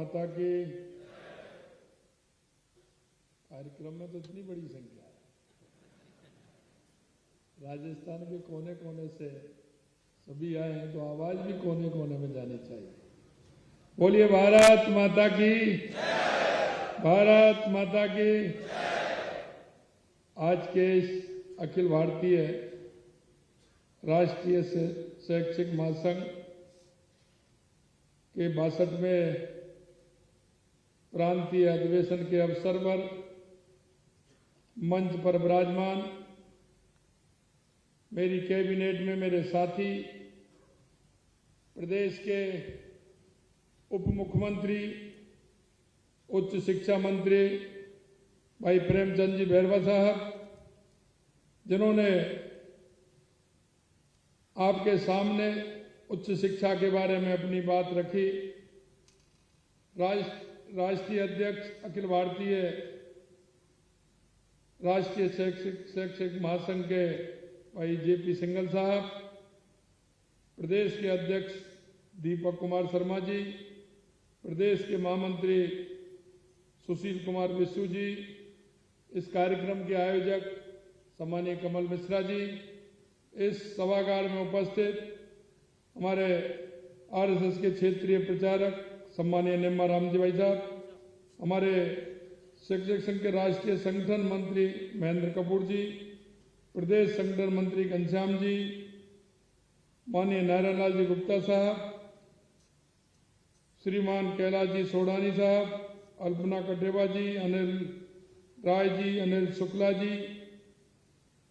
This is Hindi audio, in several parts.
माता की। कार्यक्रम में तो इतनी बड़ी संख्या है, राजस्थान के कोने कोने से सभी आए हैं, तो आवाज भी कोने कोने में जानी चाहिए। बोलिए भारत माता की, भारत माता की। आज के इस अखिल भारतीय राष्ट्रीय शैक्षिक महासंघ के 62वें प्रांतीय अधिवेशन के अवसर पर मंच पर विराजमान मेरी कैबिनेट में मेरे साथी, प्रदेश के उप मुख्यमंत्री, उच्च शिक्षा मंत्री भाई प्रेमचंद जी बैरवा साहब, जिन्होंने आपके सामने उच्च शिक्षा के बारे में अपनी बात रखी। राष्ट्रीय अध्यक्ष अखिल भारतीय राष्ट्रीय शैक्षिक महासंघ के भाई जेपी सिंघल साहब, प्रदेश के अध्यक्ष दीपक कुमार शर्मा जी, प्रदेश के महामंत्री सुशील कुमार बिस्सू जी, इस कार्यक्रम के आयोजक सम्मानीय कमल मिश्रा जी, इस सभागार में उपस्थित हमारे आरएसएस के क्षेत्रीय प्रचारक सम्मानीय निम्मा राम जी भाई साहब, हमारे शिक्षक संघ के राष्ट्रीय संगठन मंत्री महेंद्र कपूर जी, प्रदेश संगठन मंत्री घनश्याम जी, माननीय नारायण लाल जी गुप्ता साहब, श्रीमान कैलाश जी सोडानी साहब, अल्पना कटेवा जी, अनिल राय जी, अनिल शुक्ला जी,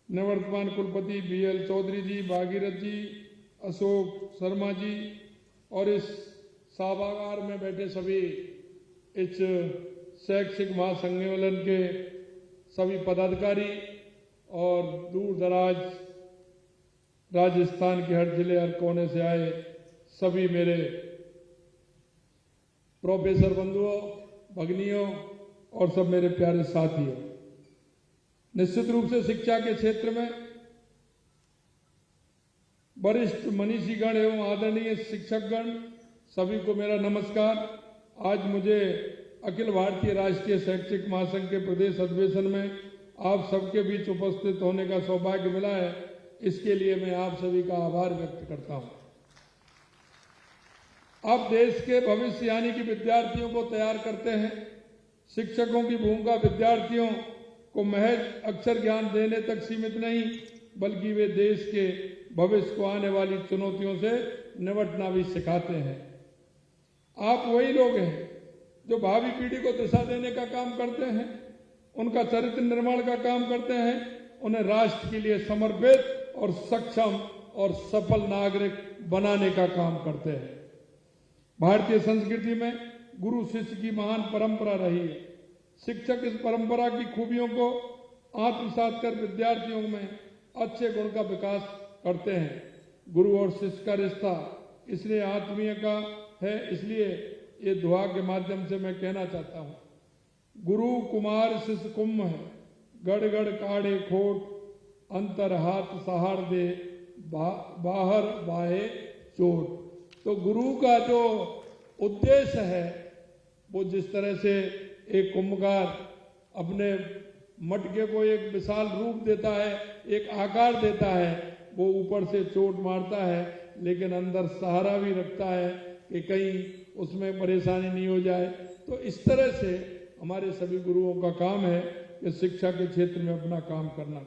निवर्तमान कुलपति बीएल चौधरी जी, भागीरथ जी, अशोक शर्मा जी और इस सभागार में बैठे सभी इस शैक्षिक महासम्मेलन के सभी पदाधिकारी और दूर दराज राजस्थान के हर जिले हर कोने से आए सभी मेरे प्रोफेसर बंधुओं, भगिनियों और सब मेरे प्यारे साथियों। निश्चित रूप से शिक्षा के क्षेत्र में वरिष्ठ मनीषीगण एवं आदरणीय शिक्षकगण सभी को मेरा नमस्कार। आज मुझे अखिल भारतीय राष्ट्रीय शैक्षिक महासंघ के प्रदेश अधिवेशन में आप सबके बीच उपस्थित होने का सौभाग्य मिला है, इसके लिए मैं आप सभी का आभार व्यक्त करता हूं। आप देश के भविष्य यानी कि विद्यार्थियों को तैयार करते हैं। शिक्षकों की भूमिका विद्यार्थियों को महज अक्षर ज्ञान देने तक सीमित नहीं, बल्कि वे देश के भविष्य को आने वाली चुनौतियों से निपटना भी सिखाते हैं। आप वही लोग हैं जो भावी पीढ़ी को दिशा देने का काम करते हैं, उनका चरित्र निर्माण का काम करते हैं, उन्हें राष्ट्र के लिए समर्पित और सक्षम और सफल नागरिक बनाने का काम करते हैं। भारतीय संस्कृति में गुरु शिष्य की महान परंपरा रही है। शिक्षक इस परंपरा की खूबियों को आत्मसात कर विद्यार्थियों में अच्छे गुण का विकास करते हैं। गुरु और शिष्य का रिश्ता इसलिए आत्मीय का है, इसलिए ये दुआ के माध्यम से मैं कहना चाहता हूं, गुरु कुमार शिष्य कुंभ है, गड़ गड़ काढ़े खोट, अंतर हाथ सहार दे, बाहर बाहे चोट। तो गुरु का जो उद्देश्य है वो जिस तरह से एक कुंभकार अपने मटके को एक विशाल रूप देता है, एक आकार देता है, वो ऊपर से चोट मारता है लेकिन अंदर सहारा भी रखता है कि कहीं उसमें परेशानी नहीं हो जाए। तो इस तरह से हमारे सभी गुरुओं का काम है कि शिक्षा के क्षेत्र में अपना काम करना।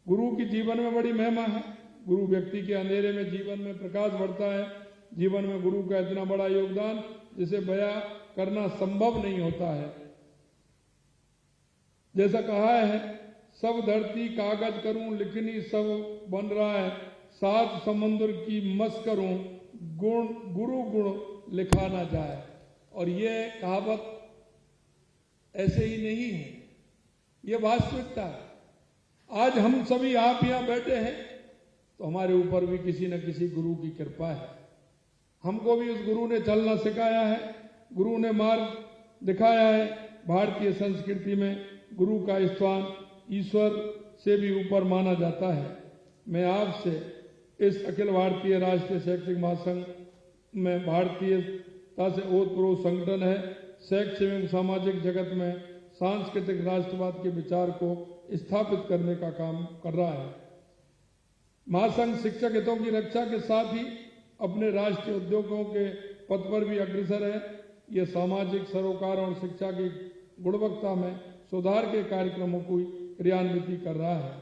गुरु की जीवन में बड़ी महिमा है। गुरु व्यक्ति के अंधेरे में जीवन में प्रकाश बढ़ता है। जीवन में गुरु का इतना बड़ा योगदान जिसे बयां करना संभव नहीं होता है। जैसा कहा है, सब धरती कागज करूं, लिखनी सब बन रहा है, सात समुद्र की मस करूं, गुण गुरु गुण लिखा ना जाए। और ये कहावत ऐसे ही नहीं है, ये वास्तविकता है। आज हम सभी आप यहां बैठे हैं तो हमारे ऊपर भी किसी न किसी गुरु की कृपा है। हमको भी उस गुरु ने चलना सिखाया है, गुरु ने मार्ग दिखाया है। भारतीय संस्कृति में गुरु का स्थान ईश्वर से भी ऊपर माना जाता है। मैं आपसे इस अखिल भारतीय राष्ट्रीय शैक्षिक महासंघ में भारतीय से ओतप्रोत संगठन है, शैक्षिक एवं सामाजिक जगत में सांस्कृतिक राष्ट्रवाद के विचार को स्थापित करने का काम कर रहा है। महासंघ शिक्षक हितों की रक्षा के साथ ही अपने राष्ट्रीय उद्योगों के पथ पर भी अग्रसर है। यह सामाजिक सरोकार और शिक्षा की गुणवत्ता में सुधार के कार्यक्रमों को क्रियान्वित कर रहा है।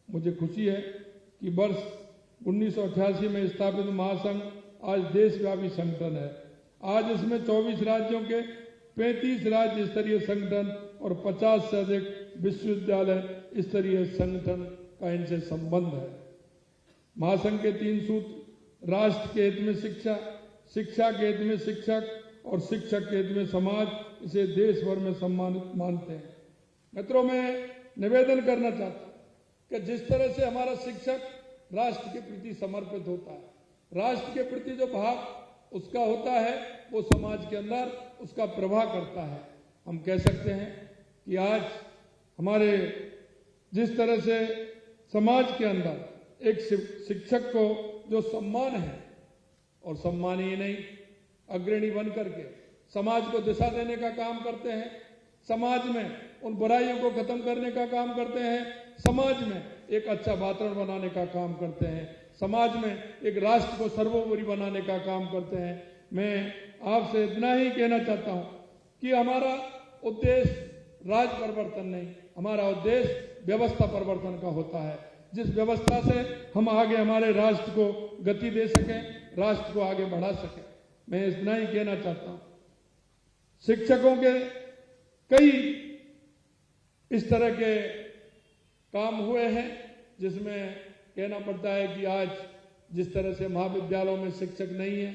मुझे खुशी है कि वर्ष 1988 में स्थापित महासंघ आज देशव्यापी संगठन है। आज इसमें 24 राज्यों के 35 राज्य स्तरीय संगठन और 50 से अधिक विश्वविद्यालय स्तरीय संगठन का इनसे संबंध है। महासंघ के 3 सूत्र राष्ट्र के हित में शिक्षा, शिक्षा के हित में शिक्षक और शिक्षक के हित में समाज, इसे देश भर में सम्मानित मानते हैं। मित्रों, मैं निवेदन करना चाहता हूं कि जिस तरह से हमारा शिक्षक राष्ट्र के प्रति समर्पित होता है, राष्ट्र के प्रति जो भाव उसका होता है, वो समाज के अंदर उसका प्रभाव करता है। हम कह सकते हैं कि आज हमारे जिस तरह से समाज के अंदर एक शिक्षक को जो सम्मान है, और सम्मान ही नहीं, अग्रणी बन करके समाज को दिशा देने का काम करते हैं, समाज में उन बुराइयों को खत्म करने का काम करते हैं, समाज में एक अच्छा वातावरण बनाने का काम करते हैं, समाज में एक राष्ट्र को सर्वोपरि बनाने का काम करते हैं। मैं आपसे इतना ही कहना चाहता हूं कि हमारा उद्देश्य राज परिवर्तन नहीं, हमारा उद्देश्य व्यवस्था परिवर्तन का होता है। जिस व्यवस्था से हम आगे हमारे राष्ट्र को गति दे सकें, राष्ट्र को आगे बढ़ा सकें। मैं इतना ही कहना चाहता हूं। शिक्षकों के कई इस तरह के काम हुए हैं जिसमें कहना पड़ता है कि आज जिस तरह से महाविद्यालयों में शिक्षक नहीं है,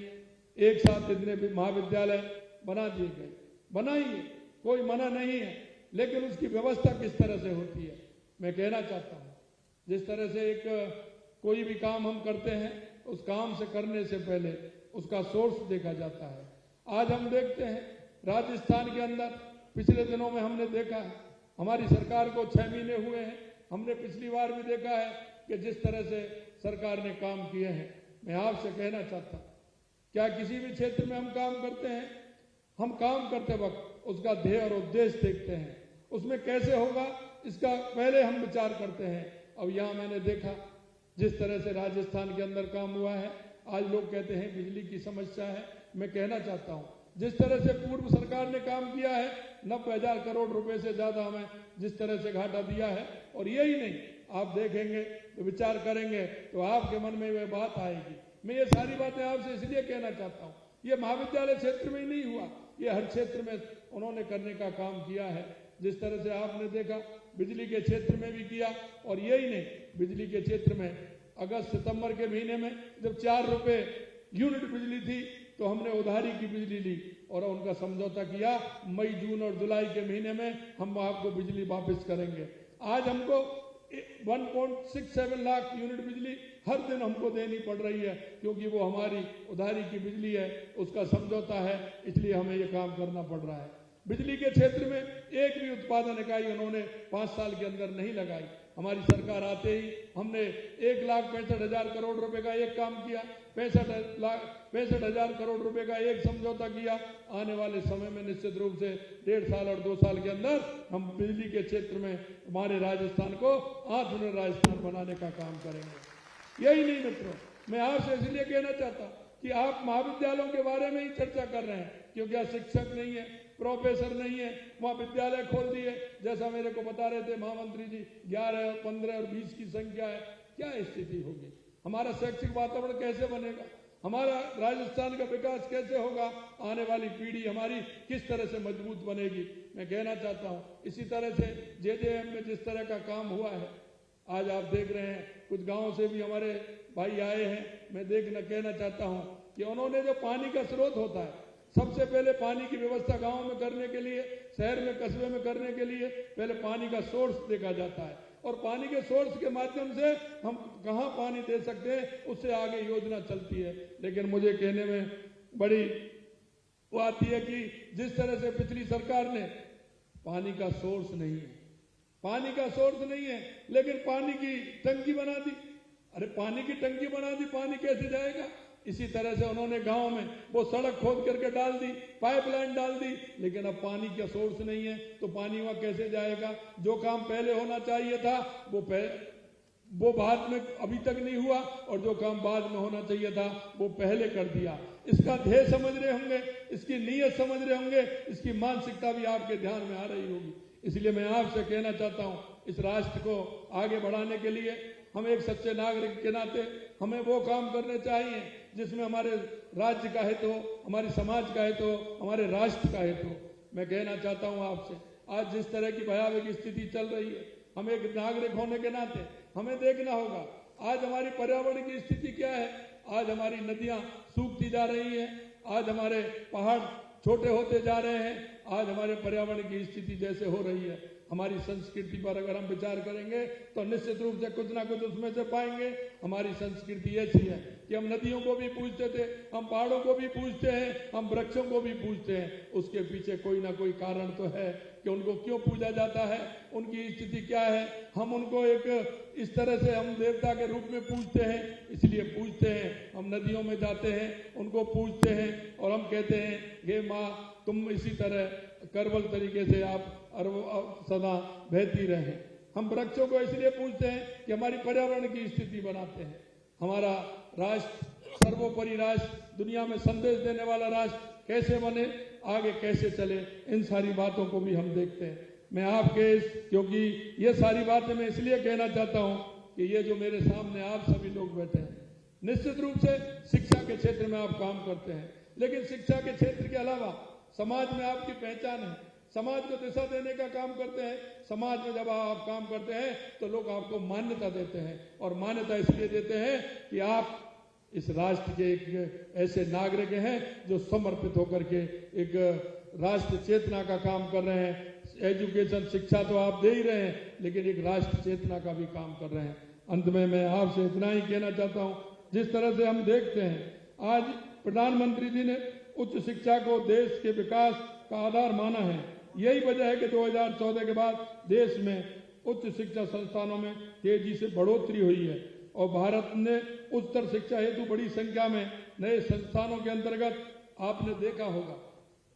एक साथ इतने भी महाविद्यालय बना दिए गए, बनाइए, कोई मना नहीं है, लेकिन उसकी व्यवस्था किस तरह से होती है। मैं कहना चाहता हूं, जिस तरह से एक कोई भी काम हम करते हैं, उस काम से करने से पहले उसका सोर्स देखा जाता है। आज हम देखते हैं राजस्थान के अंदर पिछले दिनों में हमने देखा है, हमारी सरकार को 6 महीने हुए हैं, हमने पिछली बार भी देखा है कि जिस तरह से सरकार ने काम किए हैं। मैं आपसे कहना चाहता हूं, क्या किसी भी क्षेत्र में हम काम करते हैं, हम काम करते वक्त उसका ध्येय और उद्देश्य देखते हैं, उसमें कैसे होगा इसका पहले हम विचार करते हैं। अब यहाँ मैंने देखा जिस तरह से राजस्थान के अंदर काम हुआ है, आज लोग कहते हैं बिजली की समस्या है। मैं कहना चाहता हूँ, जिस तरह से पूर्व सरकार ने काम किया है, 90,000 करोड़ रुपए से ज्यादा हमें जिस तरह से घाटा दिया है, और यही नहीं, आप देखेंगे तो विचार करेंगे तो आपके मन में वह बात आएगी। मैं ये सारी बातें आपसे इसलिए कहना चाहता हूँ, ये महाविद्यालय क्षेत्र में ही नहीं हुआ, ये हर क्षेत्र में उन्होंने करने का काम किया है। जिस तरह से आपने देखा बिजली के क्षेत्र में भी किया, और यही नहीं, बिजली के क्षेत्र में अगस्त सितंबर के महीने में जब 4 रुपए यूनिट बिजली थी तो हमने उधारी की बिजली ली और उनका समझौता किया, मई, जून और जुलाई के महीने में हम आपको बिजली वापस करेंगे। आज हमको 1.67 लाख यूनिट बिजली हर दिन हमको देनी पड़ रही है, क्योंकि वो हमारी उधारी की बिजली है, उसका समझौता है, इसलिए हमें ये काम करना पड़ रहा है। बिजली के क्षेत्र में एक भी उत्पादन इकाई उन्होंने 5 साल के अंदर नहीं लगाई। हमारी सरकार आते ही हमने 1,65,000 करोड़ रुपए का एक काम किया, 65,000 करोड़ रुपए का एक समझौता किया। आने वाले समय में निश्चित रूप से 1.5 साल और 2 साल के अंदर हम बिजली के क्षेत्र में हमारे राजस्थान को आत्मनिर्भर राजस्थान बनाने का काम करेंगे। यही नहीं मित्रों, मैं आपसे इसलिए कहना चाहता कि आप महाविद्यालयों के बारे में ही चर्चा कर रहे हैं, क्योंकि यहाँ शिक्षक नहीं है, प्रोफेसर नहीं है, वहां विद्यालय खोल दिए। जैसा मेरे को बता रहे थे महामंत्री जी, 11, 15 और 20 की संख्या है। क्या स्थिति होगी? हमारा शैक्षिक वातावरण कैसे बनेगा? हमारा राजस्थान का विकास कैसे होगा? आने वाली पीढ़ी हमारी किस तरह से मजबूत बनेगी? मैं कहना चाहता हूँ, इसी तरह से JJM में जिस तरह का काम हुआ है, आज आप देख रहे हैं कुछ गाँव से भी हमारे भाई आए हैं। मैं कहना चाहता हूँ कि उन्होंने जो पानी का स्रोत होता है, सबसे पहले पानी की व्यवस्था गांव में करने के लिए, शहर में, कस्बे में करने के लिए पहले पानी का सोर्स देखा जाता है, और पानी के सोर्स के माध्यम से हम कहां पानी दे सकते हैं, उससे आगे योजना चलती है। लेकिन मुझे कहने में बड़ी वो आती है कि जिस तरह से पिछली सरकार ने पानी का सोर्स नहीं है, पानी का सोर्स नहीं है, लेकिन पानी की टंकी बना दी। अरे पानी की टंकी बना दी, पानी कैसे जाएगा? इसी तरह से उन्होंने गांव में वो सड़क खोद करके डाल दी, पाइपलाइन डाल दी, लेकिन अब पानी का सोर्स नहीं है तो पानी वहां कैसे जाएगा? जो काम पहले होना चाहिए था वो बाद में अभी तक नहीं हुआ, और जो काम बाद में होना चाहिए था वो पहले कर दिया। इसका ध्येय समझ रहे होंगे, इसकी नीयत समझ रहे होंगे, इसकी मानसिकता भी आपके ध्यान में आ रही होगी। इसलिए मैं आपसे कहना चाहता हूं, इस राष्ट्र को आगे बढ़ाने के लिए हम एक सच्चे नागरिक के नाते हमें वो काम करने चाहिए जिसमें हमारे राज्य का हित हो, हमारे समाज का हित हो, हमारे राष्ट्र का हित हो। मैं कहना चाहता हूं आपसे, आज जिस तरह की भयावह स्थिति चल रही है, हम एक नागरिक होने के नाते हमें देखना होगा आज हमारी पर्यावरण की स्थिति क्या है। आज हमारी नदियां सूखती जा रही हैं, आज हमारे पहाड़ छोटे होते जा रहे हैं, आज हमारे पर्यावरण की स्थिति जैसे हो रही है। हमारी संस्कृति पर अगर हम विचार करेंगे तो निश्चित रूप से कुछ ना कुछ उसमें से पाएंगे। हमारी संस्कृति ऐसी है कि हम नदियों को भी पूजते थे, हम पहाड़ों को भी पूजते हैं, हम वृक्षों को भी पूजते हैं। उसके पीछे कोई ना कोई कारण तो है कि उनको क्यों पूजा जाता है, उनकी स्थिति क्या है। हम उनको एक इस तरह से हम देवता के रूप में पूजते हैं, इसलिए पूजते हैं। हम नदियों में जाते हैं, उनको पूजते हैं और हम कहते हैं हे माँ तुम इसी तरह करबल तरीके से आप सदा बहती रहे। हम वृक्षों को इसलिए पूजते हैं कि हमारी पर्यावरण की स्थिति बनाते हैं। हमारा राष्ट्र सर्वोपरि राष्ट्र, दुनिया में संदेश देने वाला राष्ट्र कैसे बने, आगे कैसे चले, इन सारी बातों को भी हम देखते हैं। मैं आपके क्योंकि ये सारी बातें मैं इसलिए कहना चाहता हूं कि ये जो मेरे सामने आप सभी लोग बैठे हैं, निश्चित रूप से शिक्षा के क्षेत्र में आप काम करते हैं, लेकिन शिक्षा के क्षेत्र के अलावा समाज में आपकी पहचान है, समाज को दिशा देने का काम करते हैं। समाज में जब आप काम करते हैं तो लोग आपको मान्यता देते हैं, और मान्यता इसलिए देते हैं कि आप इस राष्ट्र के एक ऐसे नागरिक हैं जो समर्पित होकर के एक राष्ट्र चेतना का काम कर रहे हैं। एजुकेशन शिक्षा तो आप दे ही रहे हैं, लेकिन एक राष्ट्र चेतना का भी काम कर रहे हैं। अंत में मैं आपसे इतना ही कहना चाहता हूं, जिस तरह से हम देखते हैं आज प्रधानमंत्री जी ने उच्च शिक्षा को देश के विकास का आधार माना है। यही वजह है कि 2014 के बाद देश में उच्च शिक्षा संस्थानों में तेजी से बढ़ोतरी हुई है और भारत ने उच्चतर शिक्षा हेतु बड़ी संख्या में नए संस्थानों के अंतर्गत आपने देखा होगा,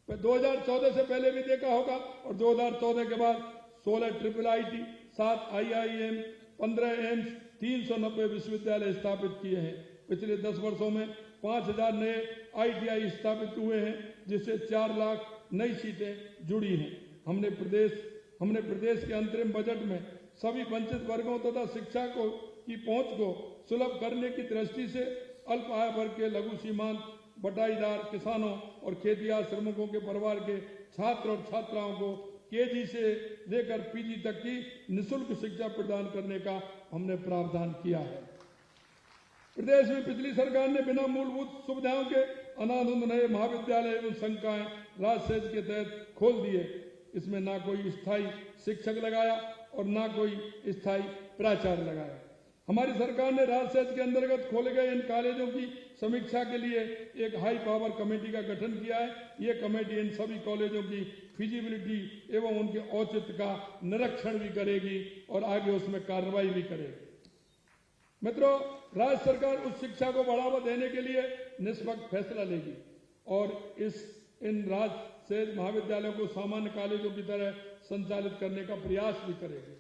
2014 से पहले भी देखा होगा और 2014 के बाद 16 IIIT, 7 IIM, 15 एम्स, 390 विश्वविद्यालय स्थापित किए हैं। पिछले 10 वर्षों में 5000 नए ITI स्थापित हुए हैं, जिससे 4 लाख नई सीटें जुड़ी हैं। हमने प्रदेश के अंतरिम बजट में सभी वंचित वर्गों तथा शिक्षा की पहुंच को सुलभ करने की दृष्टि से अल्प आय वर्ग के लघु सीमांत बटाईदार किसानों और खेतिहर श्रमिकों के परिवार के छात्र और छात्राओं को KG से लेकर PG तक की निःशुल्क शिक्षा प्रदान करने का हमने प्रावधान किया है। प्रदेश में पिछली सरकार ने बिना मूलभूत सुविधाओं के अनाधुंध नए महाविद्यालय एवं संकाय राजसेज के तहत खोल दिए। इसमें ना कोई स्थायी शिक्षक लगाया और ना कोई स्थायी प्राचार्य लगाया। हमारी सरकार ने राजसेज के अंतर्गत खोले गए इन कॉलेजों की समीक्षा के लिए एक हाई पावर कमेटी का गठन किया है। ये कमेटी इन सभी कॉलेजों की फिजिबिलिटी एवं उनके औचित्य का निरीक्षण भी करेगी और आगे उसमें कार्रवाई भी करेगी। मित्रों, राज्य सरकार उच्च शिक्षा को बढ़ावा देने के लिए निष्पक्ष फैसला लेगी और इन राजसेज महाविद्यालयों को सामान्य कॉलेजों की तरह संचालित करने का प्रयास भी करेगी।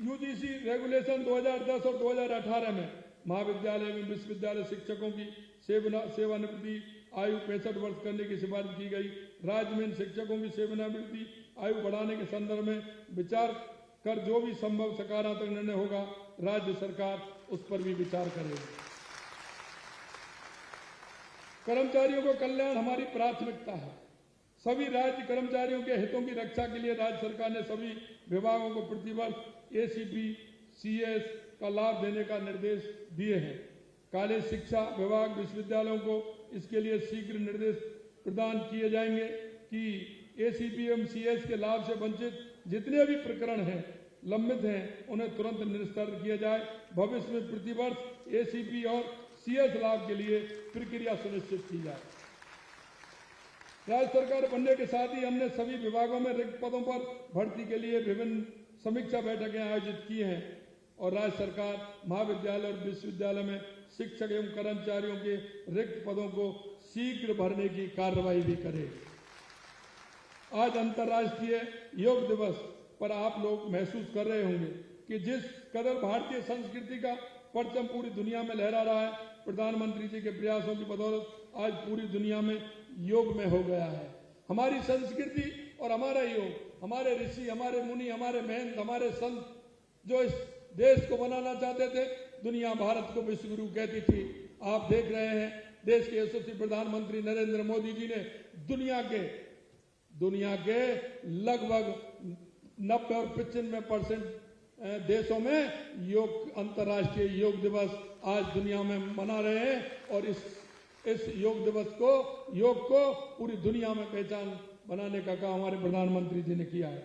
UGC रेगुलेशन 2010 और 2018 में महाविद्यालय में विश्वविद्यालय शिक्षकों की सेवानिवृत्ति आयु 65 वर्ष करने की सिफारिश की गई। राज्य में इन शिक्षकों की सेवानिवृत्ति आयु बढ़ाने के संदर्भ में विचार कर जो भी संभव सकारात्मक निर्णय होगा, राज्य सरकार उस पर भी विचार करेगी। कर्मचारियों का कल्याण हमारी प्राथमिकता है। सभी राज्य कर्मचारियों के हितों की रक्षा के लिए राज्य सरकार ने सभी विभागों को प्रतिवर्ष ACP CS का लाभ देने का निर्देश दिए हैं। कॉलेज शिक्षा विभाग विश्वविद्यालयों को इसके लिए शीघ्र निर्देश प्रदान किए जाएंगे कि ACP एवं CS के लाभ से वंचित जितने भी प्रकरण हैं लंबित हैं उन्हें तुरंत निस्तारित किया जाए। भविष्य में प्रतिवर्ष ACP और CS लाभ के लिए प्रक्रिया सुनिश्चित की जाए। राज्य सरकार बनने के साथ ही हमने सभी विभागों में रिक्त पदों पर भर्ती के लिए विभिन्न समीक्षा बैठकें आयोजित की हैं और राज्य सरकार महाविद्यालय और विश्वविद्यालय में शिक्षक एवं कर्मचारियों के रिक्त पदों को शीघ्र भरने की कार्रवाई भी करे। आज अंतर्राष्ट्रीय योग दिवस पर आप लोग महसूस कर रहे होंगे कि जिस कदर भारतीय संस्कृति का परचम पूरी दुनिया में लहरा रहा है, प्रधानमंत्री जी के प्रयासों की बदौलत आज पूरी दुनिया में योग में हो गया है। हमारी संस्कृति और हमारा योग, हमारे ऋषि, हमारे मुनि, हमारे महंत, हमारे संत जो इस देश को बनाना चाहते थे, दुनिया भारत को विश्व गुरु कहती थी। आप देख रहे हैं देश के यशस्वी प्रधानमंत्री नरेंद्र मोदी जी ने दुनिया के लगभग 90 और 95% देशों में अंतर्राष्ट्रीय योग दिवस आज दुनिया में मना रहे हैं और इस योग दिवस को, योग को पूरी दुनिया में पहचान बनाने का काम हमारे प्रधानमंत्री जी ने किया है।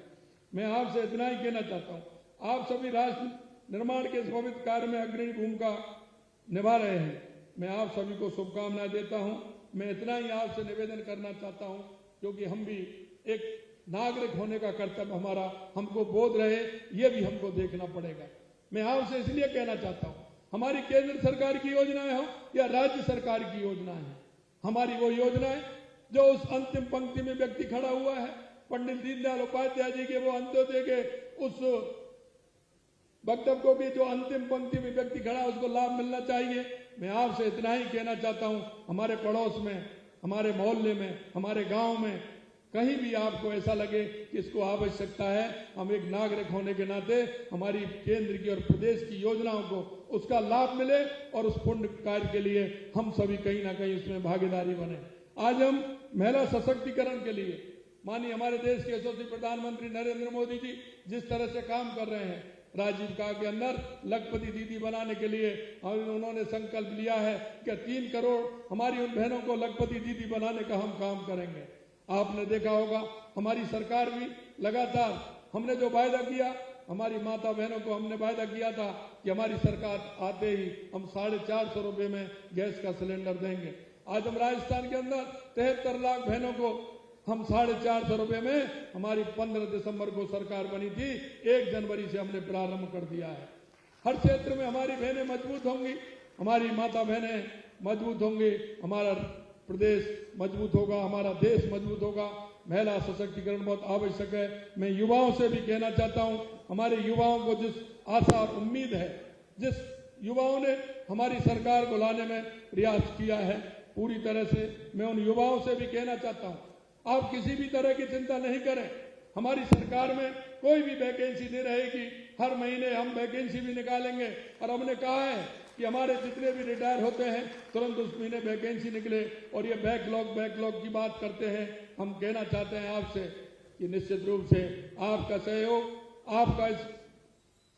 मैं आपसे इतना ही कहना चाहता हूं, आप सभी राष्ट्र निर्माण के इस पवित्र कार्य में अग्रणी भूमिका निभा रहे हैं। मैं आप सभी को शुभकामनाएं देता हूं। मैं इतना ही आपसे निवेदन करना चाहता हूं, क्योंकि हम भी एक नागरिक होने का कर्तव्य हमारा हमको बोध रहे, ये भी हमको देखना पड़ेगा। मैं आपसे इसलिए कहना चाहता हूं, हमारी केंद्र सरकार की योजनाएं हो या राज्य सरकार की योजनाएं, हमारी वो योजनाएं जो उस अंतिम पंक्ति में व्यक्ति खड़ा हुआ है, पंडित दीनदयाल उपाध्याय जी के वो अंत्योदय के उस वक्तव्य को भी जो अंतिम पंक्ति में व्यक्ति खड़ा है उसको लाभ मिलना चाहिए। मैं आपसे इतना ही कहना चाहता हूं, हमारे पड़ोस में, हमारे मोहल्ले में, हमारे गांव में कहीं भी आपको ऐसा लगे कि इसको आवश्यकता है, हम एक नागरिक होने के नाते हमारी केंद्र की और प्रदेश की योजनाओं को उसका लाभ मिले और उस पुण्य कार्य के लिए हम सभी कहीं ना कहीं उसमें भागीदारी बने। आज हम महिला सशक्तिकरण के लिए माननीय हमारे देश के यशस्वी प्रधानमंत्री नरेंद्र मोदी जी जिस तरह से काम कर रहे हैं, राजीव काल के अंदर लखपति दीदी बनाने के लिए उन्होंने संकल्प लिया है कि 3 करोड़ हमारी उन बहनों को लखपति दीदी बनाने का हम काम करेंगे। आपने देखा होगा हमारी सरकार भी लगातार, हमने जो वायदा किया, हमारी माता बहनों को हमने वायदा किया था कि हमारी सरकार आते ही हम 450 रुपए में गैस का सिलेंडर देंगे। आज हम राजस्थान के अंदर 73 लाख बहनों को हम 450 रुपए में, हमारी 15 दिसंबर को सरकार बनी थी, 1 जनवरी से हमने प्रारंभ कर दिया है। हर क्षेत्र में हमारी बहनें मजबूत होंगी, हमारी माता बहनें मजबूत होंगी, हमारा प्रदेश मजबूत होगा, हमारा देश मजबूत होगा। महिला सशक्तिकरण बहुत आवश्यक है। मैं युवाओं से भी कहना चाहता हूं, हमारे युवाओं को जिस आशा और उम्मीद है, जिस युवाओं ने हमारी सरकार को लाने में प्रयास किया है, पूरी तरह से मैं उन युवाओं से भी कहना चाहता हूं, आप किसी भी तरह की चिंता नहीं करें। हमारी सरकार में कोई भी वैकेंसी नहीं रहेगी, हर महीने हम वैकेंसी भी निकालेंगे और हमने कहा है कि हमारे जितने भी रिटायर होते हैं तुरंत उस महीने वैकेंसी निकले। और ये बैकलॉग की बात करते हैं, हम कहना चाहते हैं आपसे कि निश्चित रूप से आपका सहयोग,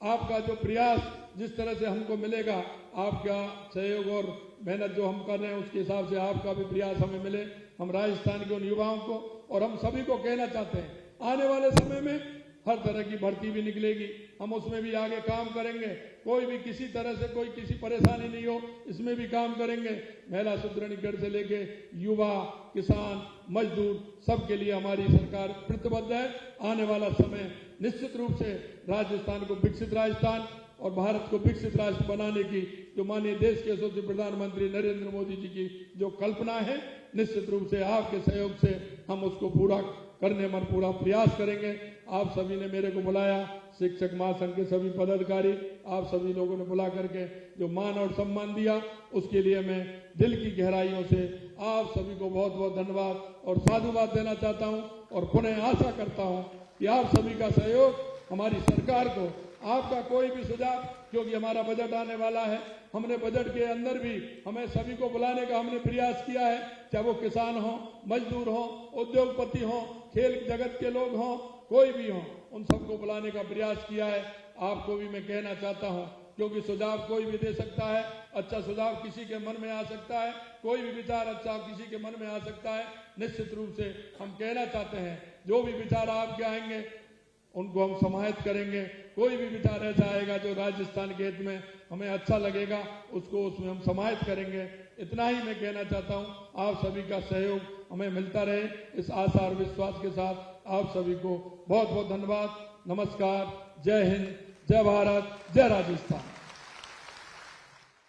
आपका जो प्रयास जिस तरह से हमको मिलेगा, आपका सहयोग और मेहनत जो हम कर रहे हैं उसके हिसाब से आपका भी प्रयास हमें मिले। हम राजस्थान के उन युवाओं को और हम सभी को कहना चाहते हैं, आने वाले समय में हर तरह की भर्ती भी निकलेगी, हम उसमें भी आगे काम करेंगे। कोई भी किसी तरह से कोई किसी परेशानी नहीं हो, इसमें भी काम करेंगे। महिला सुदृढ़ीकरण से लेके युवा, किसान, मजदूर, सबके लिए हमारी सरकार प्रतिबद्ध है। आने वाला समय निश्चित रूप से राजस्थान को विकसित राजस्थान और भारत को विकसित राष्ट्र बनाने की जो माननीय देश के यशस्वी प्रधानमंत्री नरेंद्र मोदी जी की जो कल्पना है, निश्चित रूप से आपके सहयोग से हम उसको पूरा करने में पूरा प्रयास करेंगे। आप सभी ने मेरे को बुलाया, शिक्षक महासंघ के सभी पदाधिकारी, आप सभी लोगों ने बुला करके जो मान और सम्मान दिया, उसके लिए मैं दिल की गहराइयों से आप सभी को बहुत बहुत धन्यवाद और साधुवाद देना चाहता हूं और पुनः आशा करता हूं कि आप सभी का सहयोग हमारी सरकार को, आपका कोई भी सुझाव, क्योंकि हमारा बजट आने वाला है, हमने बजट के अंदर भी हमें सभी को बुलाने का हमने प्रयास किया है, चाहे वो किसान हो, मजदूर हो, उद्योगपति हो, खेल जगत के लोग हों, कोई भी हो, उन सबको बुलाने का प्रयास किया है। आपको भी मैं कहना चाहता हूं, क्योंकि सुझाव कोई भी दे सकता है, अच्छा सुझाव किसी के मन में आ सकता है, कोई भी विचार अच्छा किसी के मन में आ सकता है। निश्चित रूप से हम कहना चाहते हैं, जो भी विचार आपके आएंगे उनको हम समाहित करेंगे। कोई भी विचार ऐसा आएगा जो राजस्थान के हित में हमें अच्छा लगेगा, उसको उसमें हम समाहित करेंगे। इतना ही मैं कहना चाहता हूं, आप सभी का सहयोग हमें मिलता रहे, इस आशा और विश्वास के साथ आप सभी को बहुत बहुत धन्यवाद। नमस्कार, जय हिंद, जय भारत, जय राजस्थान।